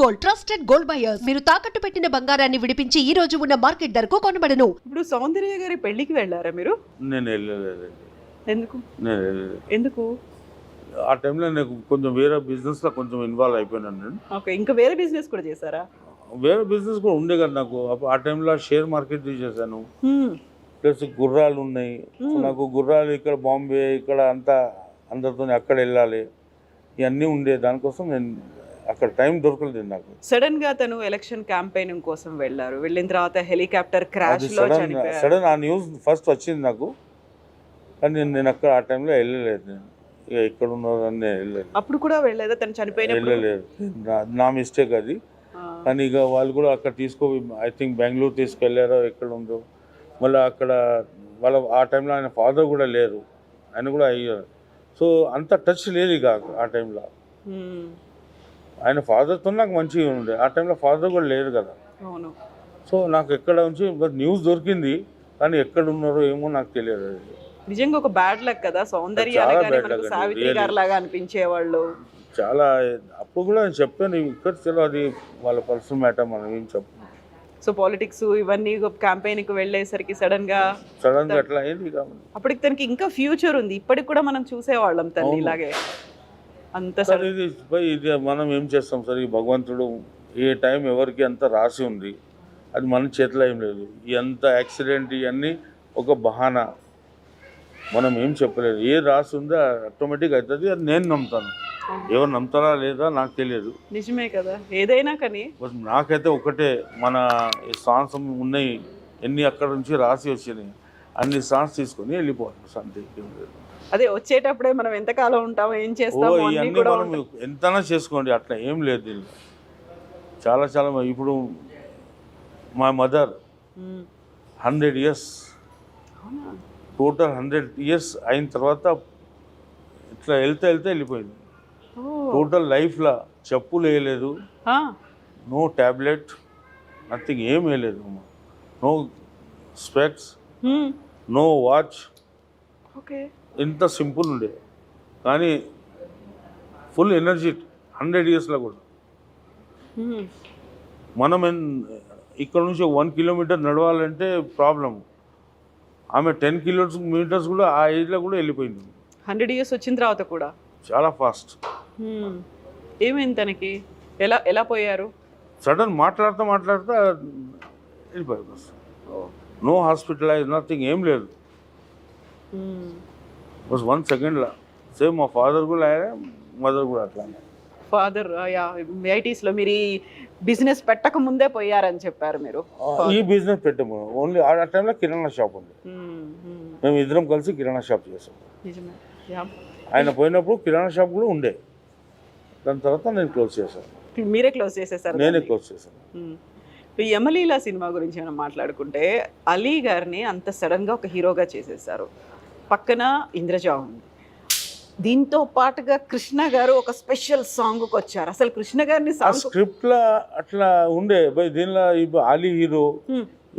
Gold trusted gold buyers. మీరు తాకట్టు పెట్టిన బంగారాన్ని విడిపించి ఈ రోజు ఉన్న మార్కెట్ ధరకు కొనబడను. ఇప్పుడు సౌందర్య గారి పెళ్లికి వెళ్ళారా మీరు? నేను వెళ్ళలేదు. ఎందుకు? నేను వెళ్ళలేదు. ఎందుకు? ఆ టైంలో నేను కొంచెం వేరే బిజినెస్లో కొంచెం ఇన్వాల్వ్ అయిపోయినాను నేను. ఓకే, ఇంకా వేరే బిజినెస్ కూడా చేశారా? వేరే బిజినెస్ కూడా ఉండే కదా నాకు. ఆ టైంలో షేర్ మార్కెట్ చేశాను, ప్లస్ గుర్రాలు ఉన్నాయి నాకు. గుర్రాలు ఇక్కడ బాంబే ఇక్కడ అంతా అందరితో అక్కడ వెళ్ళాలి, ఇవన్నీ ఉండే. దానికోసం నేను అక్కడ టైం దొరకలేదు నాకు. సడన్ గా తను ఎలక్షన్ క్యాంపెయినింగ్ కోసం వెళ్ళారు. వెళ్ళిన తర్వాత హెలికాప్టర్ క్రాష్ లో చనిపోయారు. సడన్ ఆ న్యూస్ ఫస్ట్ వచ్చింది నాకు, కానీ నేను అక్కడ ఆ టైంలో వెళ్ళలేదు. నేను ఇక ఇక్కడ ఉన్నదాన్ని వెళ్ళలేదు. అప్పుడు కూడా వెళ్ళలేదా తను చనిపోయిన? వెళ్ళలేదు, నా మిస్టేక్ అది. కానీ ఇక వాళ్ళు కూడా అక్కడ ఐ థింక్ బెంగళూరు తీసుకెళ్ళారో ఎక్కడ ఉందో. మళ్ళీ అక్కడ ఆ టైంలో ఆయన ఫాదర్ కూడా లేరు, ఆయన కూడా అయ్యారు. సో అంత టచ్ లేదు ఇక ఆ టైంలో. ఆయన ఫాదర్తో నాకు మంచిగా ఉండే. ఆ టైంలో ఫాదర్ కూడా లేరు కదా. అవును. సో నాకు ఎక్కడ నుంచి న్యూస్ దొరికింది, కానీ ఎక్కడ ఉన్నారో ఏమో నాకు తెలియదు. అది నిజంగా ఒక బ్యాడ్ లక్ కదా. సౌందర్య సావిత్రి గారు లాగా అనిపించేవాళ్ళు చాలా. అప్పుడు కూడా నేను చెప్పాను, ఇక్కడ చలో అది వాళ్ళ పర్సనల్ మ్యాటర్, మనం ఏం చెప్పు. సో పాలిటిక్స్ ఇవన్నీ క్యాంపెయిన్కి వెళ్ళేసరికి సడన్ గా అట్లా అయింది. అప్పటికి తనకి ఇంకా ఫ్యూచర్ ఉంది, ఇప్పటికి కూడా మనం చూసేవాళ్ళం తను ఇలాగే. అంత ఇది మనం ఏం చేస్తాం సార్, ఈ భగవంతుడు ఏ టైం ఎవరికి అంత రాసి ఉంది, అది మన చేతిలో ఏం లేదు. ఎంత యాక్సిడెంట్ ఇవన్నీ ఒక బహానా, మనం ఏం చెప్పలేదు. ఏ రాసి ఉందో ఆటోమేటిక్ అవుతుంది, అది నేను నమ్ముతాను. ఎవరు నమ్ముతారా లేదా నాకు తెలియదు. నిజమే కదా ఏదైనా. కానీ నాకైతే ఒకటే, మన సాంగ్స్ ఉన్నాయి ఎన్ని అక్కడ నుంచి రాసి వచ్చినాయి, అన్ని సాంగ్స్ తీసుకొని వెళ్ళిపోవాలి అంతే. అదే వచ్చేటప్పుడే మనం ఎంతకాలం ఉంటామో ఏం చేస్తామో ఇవన్నీ మనం ఎంతైనా చేసుకోండి, అట్లా ఏం లేదు దీనిలో. చాలా చాలా. ఇప్పుడు మా మదర్ 100 years, టోటల్ 100 years అయిన తర్వాత ఇట్లా వెళ్తే వెళ్ళిపోయింది. టోటల్ లైఫ్లో చెప్పులు వేయలేదు, నో ట్యాబ్లెట్, నథింగ్, ఏం వేయలేదు. No specs, no watch. Okay, ఎంత సింపుల్ ఉండే, కానీ ఫుల్ ఎనర్జీ 100 yearsలో కూడా. మనం ఇక్కడ నుంచి 1 kilometer నడవాలంటే ప్రాబ్లం. ఆమె 10 kilometers కూడా ఆ ఏజ్లో కూడా వెళ్ళిపోయింది. 100 years వచ్చిన తర్వాత కూడా చాలా ఫాస్ట్. ఏమైంది తనకి? ఎలా పోయారు? సడన్ మాట్లాడుతూ వెళ్ళిపోయారు. నో హాస్పిటలైజ్, నథింగ్, ఏం లేదు. బస్ 1 secondలో. సేమ్ మా ఫాదర్ కూడా మదర్ కూడా అట్లానే. ఫాదర్ ఐటీస్లో మీరు ఈ బిజినెస్ పెట్టక ముందే పోయారని చెప్పారు మీరు. ఈ బిజినెస్ పెట్టాము ఓన్లీ ఆ టైంలో కిరాణా షాప్ ఉంది. మేము ఇద్దరం కలిసి కిరాణా షాప్ చేసాం. నిజమే. ఆయన పోయినప్పుడు కిరాణా షాప్ కూడా ఉండే, దాని తర్వాత నేను క్లోజ్ చేశాను. మీరే క్లోజ్ చేసేసారు? నేనే క్లోజ్ చేశాను. యమలీల సినిమా గురించి మనం మాట్లాడుకుంటే, అలీ గారిని అంత సడన్గా ఒక హీరోగా చేసేసారు. పక్కన ఇంద్రజ ఉంది, దీంతో పాటుగా కృష్ణ గారు ఒక స్పెషల్ సాంగ్కి వచ్చారు. అసలు కృష్ణ గారిని స్క్రిప్ట్లో అట్లా ఉండే, దీనిలో ఇప్పుడు అలీ హీరో,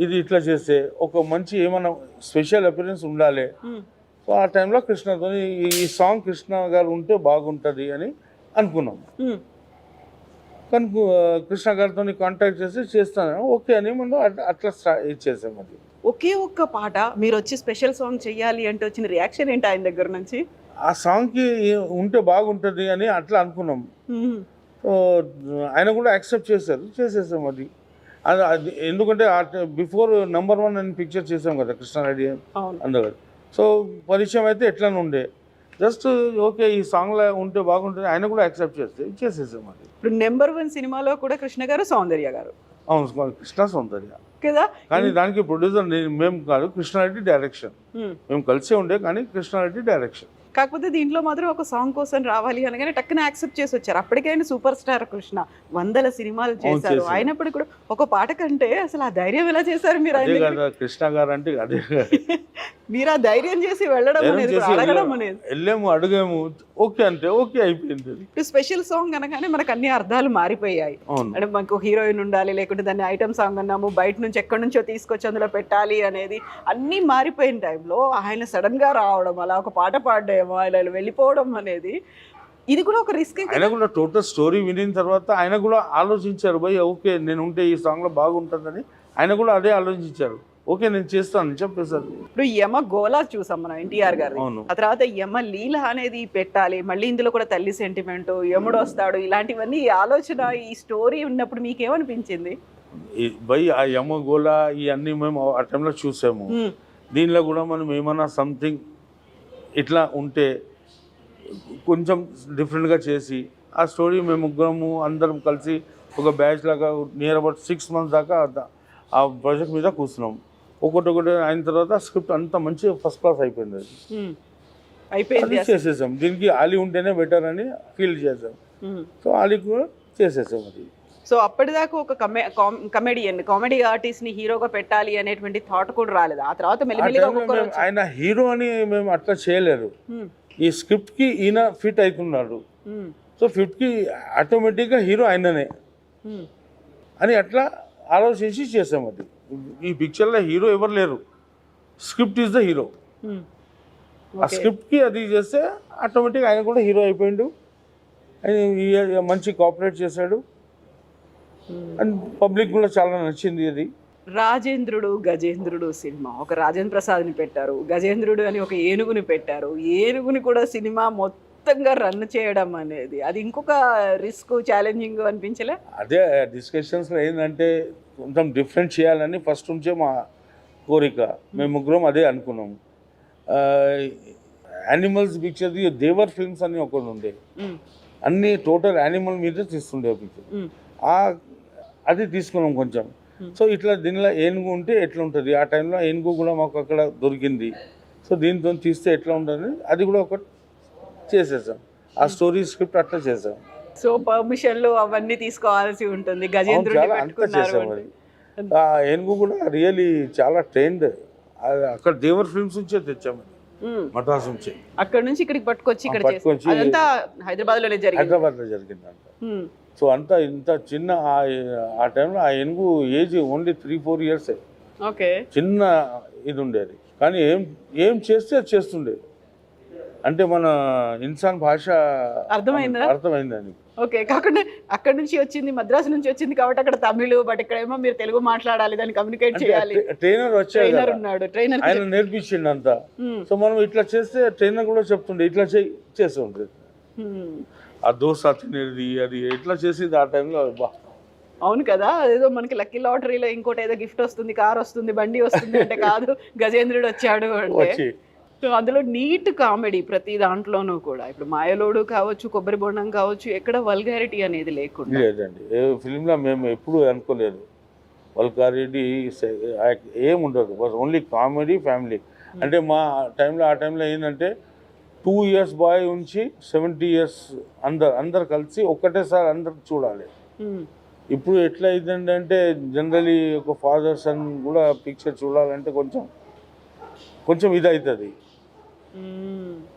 ఇది ఇట్లా చేస్తే ఒక మంచి ఏమైనా స్పెషల్ అపిరెన్స్ ఉండాలి. సో ఆ టైంలో కృష్ణతో ఈ సాంగ్ కృష్ణ గారు ఉంటే బాగుంటుంది అని అనుకున్నాం. కానీ కృష్ణ గారితో కాంటాక్ట్ చేస్తాను ఓకే అని మనం అట్లా చేసాం. అది ఒకే ఒక్క పాట మీరు వచ్చి స్పెషల్ సాంగ్ చెయ్యాలి అంటే వచ్చిన రియాక్షన్ ఏంటి ఆయన దగ్గర నుంచి? ఆ సాంగ్కి ఉంటే బాగుంటుంది అని అట్లా అనుకున్నాం. సో ఆయన కూడా యాక్సెప్ట్ చేసేసాం. అది ఎందుకంటే బిఫోర్ #1 అని పిక్చర్ చేసాం కదా కృష్ణారెడ్డి అందులో. సో పరిచయం అయితే ఎట్లా ఉండే, జస్ట్ ఓకే ఈ సాంగ్లో ఉంటే బాగుంటుంది, ఆయన కూడా యాక్సెప్ట్ చేసేసాం. అది ఇప్పుడు #1 సినిమాలో కూడా కృష్ణ గారు సౌందర్య గారు. అవును, కృష్ణ సౌందర్య కదా. కానీ దానికి ప్రొడ్యూసర్ మేము కాదు, కృష్ణారెడ్డి డైరెక్షన్. మేము కలిసే ఉండే, కానీ కృష్ణారెడ్డి డైరెక్షన్. కాకపోతే దీంట్లో మాత్రం ఒక సాంగ్ కోసం రావాలి అనగానే టక్కున యాక్సెప్ట్ చేసి వచ్చారు. అప్పటికైనా సూపర్ స్టార్ కృష్ణ 100 సినిమాలు చేశారు. అయినప్పటికీ కూడా ఒక పాట కంటే అసలు ఆ ధైర్యం ఎలా చేశారు మీరు? కృష్ణ గారు అంటే అదే, మీరు ఆ ధైర్యం చేసి వెళ్ళడం అనేది, అడగడం అనేది. వెళ్ళాము, అడిగాము, ఓకే అంటే ఓకే అయిపోయింది. ఇప్పుడు స్పెషల్ సాంగ్ అనగానే మనకు అన్ని అర్థాలు మారిపోయాయి. అంటే మనకు హీరోయిన్ ఉండాలి, లేకుంటే దాన్ని ఐటమ్ సాంగ్ అన్నాము, బయట నుంచి ఎక్కడి నుంచో తీసుకొచ్చి అందులో పెట్టాలి అనేది అన్నీ మారిపోయిన టైంలో ఆయన సడన్ గా రావడం, అలా ఒక పాట పాడడం, ఆయన వెళ్ళిపోవడం అనేది ఇది కూడా ఒక రిస్క్. ఆయన కూడా టోటల్ స్టోరీ వినిన తర్వాత ఆయన కూడా ఆలోచించారు, భయ్ ఓకే నేను ఉంటే ఈ సాంగ్లో బాగుంటుందని ఆయన కూడా అదే ఆలోచించారు. ఓకే నేను చేస్తాను చెప్పేసారు. ఇప్పుడు యమ గోలా చూసాం మనం ఎన్టీఆర్ గారు. అవును. ఆ తర్వాత యమ లీల అనేది పెట్టాలి, మళ్ళీ ఇందులో కూడా తల్లి సెంటిమెంట్, యముడు వస్తాడు, ఇలాంటివన్నీ ఈ ఆలోచన ఈ స్టోరీ ఉన్నప్పుడు మీకేమనిపించింది? భయ్ ఆ యమ గోళ ఇవన్నీ మేము ఆ టైంలో చూసాము. దీనిలో కూడా మనం ఏమన్నా సంథింగ్ ఇట్లా ఉంటే కొంచెం డిఫరెంట్గా చేసి ఆ స్టోరీ మేము ముగ్గురము అందరం కలిసి ఒక బ్యాచ్ లాగా నియర్ అబౌట్ 6 months దాకా ఆ ప్రాజెక్ట్ మీద కూర్చున్నాం. ఒకటి అయిన తర్వాత స్క్రిప్ట్ అంతా మంచి ఫస్ట్ క్లాస్ అయిపోయింది. అది అయిపోయింది చేసేసాం. దీనికి ఆలీ ఉంటేనే బెటర్ అని ఫీల్ చేసాం. సో ఆలీ కూడా చేసేసాం. అది సో అప్పటిదాకా ఒక కామెడీ ఆర్టిస్ట్ ని హీరోగా పెట్టాలి అనేటువంటి థాట్ కూడా రాలేదు. ఆ తర్వాత మెల్లిమెల్లిగా ఆయన హీరో అని మేము అట్లా చేయలేరు. ఈ స్క్రిప్ట్ కి ఈయన ఫిట్ అవుతున్నాడు, సో ఫిట్ కి ఆటోమేటిక్గా హీరో ఆయననే అని అట్లా ఆలోచించి చేసాం. అది ఈ పిక్చర్లో హీరో ఎవరు లేరు, స్క్రిప్ట్ ఈజ్ ద హీరో. ఆ స్క్రిప్ట్కి అది చేస్తే ఆటోమేటిక్గా ఆయన కూడా హీరో అయిపోయిండు. ఆయన మంచి కోఆపరేట్ చేశాడు అండ్ పబ్లిక్ కూడా చాలా నచ్చింది. అది రాజేంద్రుడు గజేంద్రుడు సినిమా, ఒక రాజేంద్ర ప్రసాద్ని పెట్టారు, గజేంద్రుడు అని ఒక ఏనుగుని పెట్టారు. ఏనుగుని కూడా సినిమా మొత్తంగా రన్ చేయడం అనేది అది ఇంకొక రిస్క్, ఛాలెంజింగ్ అనిపించలే? అదే డిస్కషన్స్లో ఏంటంటే కొంచెం డిఫరెంట్ చేయాలని ఫస్ట్ నుంచే మా కోరిక. మేము ముగ్గురం అదే అనుకున్నాము. యానిమల్స్ పిక్చర్ దేవర్ ఫిల్మ్స్ అని ఒకటి ఉండే, అన్ని టోటల్ యానిమల్ మీద తీస్తుండే పిక్చర్. అది తీసుకున్నాం కొంచెం. సో ఇట్లా దీనిలో ఏనుగు ఉంటే ఎట్లా ఉంటుంది, ఆ టైంలో ఏనుగు కూడా మాకు అక్కడ దొరికింది. సో దీంతో తీస్తే ఎట్లా ఉంటుంది అది కూడా ఒకటి చేసేసాం. ఆ స్టోరీ స్క్రిప్ట్ అట్లా చేసాం. సో పర్మిషన్లు అవన్నీ తీసుకోవాల్సి ఉంటుంది. గజేంద్రుడిని పెట్టుకున్నారు. అది ఆ ఏనుగు కూడా రియలీ చాలా ట్రైన్డ్. అక్కడ దేవర్ ఫిల్మ్స్ నుంచే తెచ్చాము, మద్రాస్ నుంచి. అక్కడ నుంచి ఇక్కడికి పట్టుకొచ్చి ఇక్కడ పట్టుకొచ్చి అదంతా హైదరాబాద్లోనే జరిగింది. హైదరాబాద్లో జరిగిందంట. సో అంతా ఇంత చిన్న ఆ టైంలో ఆ ఏనుగు ఏజ్ ఓన్లీ 3-4 years. ఓకే, చిన్న ఇది ఉండేది. కానీ ఏం చేస్తే అది చేస్తుండే. అంటే మన ఇన్సాన్ భాష అర్థమైందని. ఓకే, కాకుండా అక్కడ నుంచి వచ్చింది, మద్రాసు నుంచి వచ్చింది కాబట్టి అక్కడ తమిళ్, బట్ ఇక్కడేమో మీరు తెలుగు మాట్లాడాలి, దాన్ని కమ్యూనికేట్ చేయాలి. ట్రైనర్ వచ్చాడు, ఉన్నాడు, ట్రైనర్ ఆయన నేర్పించిండు అంతా. సో మనం ఇట్లా చేస్తే ట్రైనర్ కూడా చెప్తుండే ఇట్లా చేస్తుండే. ఆ దోశ తినేది అది ఎట్లా చేసింది ఆ టైంలో. అవును కదా, ఏదో మనకి లక్కీ లాటరీలో ఇంకోటి ఏదో గిఫ్ట్ వస్తుంది, కార్ వస్తుంది, బండి వస్తుంది అంటే కాదు, గజేంద్రుడు వచ్చాడు అంటే. సో అందులో నీట్ కామెడీ ప్రతి దాంట్లోనూ కూడా. ఇప్పుడు మాయలోడు కావచ్చు, కొబ్బరి బొండం కావచ్చు, ఎక్కడ వల్గారిటీ అనేది లేకుండా. లేదండి, ఏ ఫిల్మ్లో మేము ఎప్పుడు అనుకోలేదు వల్గారిటీ ఏముండదు. Bus only comedy, family. అంటే మా టైంలో ఆ టైంలో ఏంటంటే 2 years బాయ్ నుంచి 70 years అందరు కలిసి ఒక్కటేసారి అందరు చూడాలి. ఇప్పుడు ఎట్లా అయిందంటే జనరలీ ఒక ఫాదర్ సన్ కూడా పిక్చర్ చూడాలంటే కొంచెం ఇది అవుతుంది.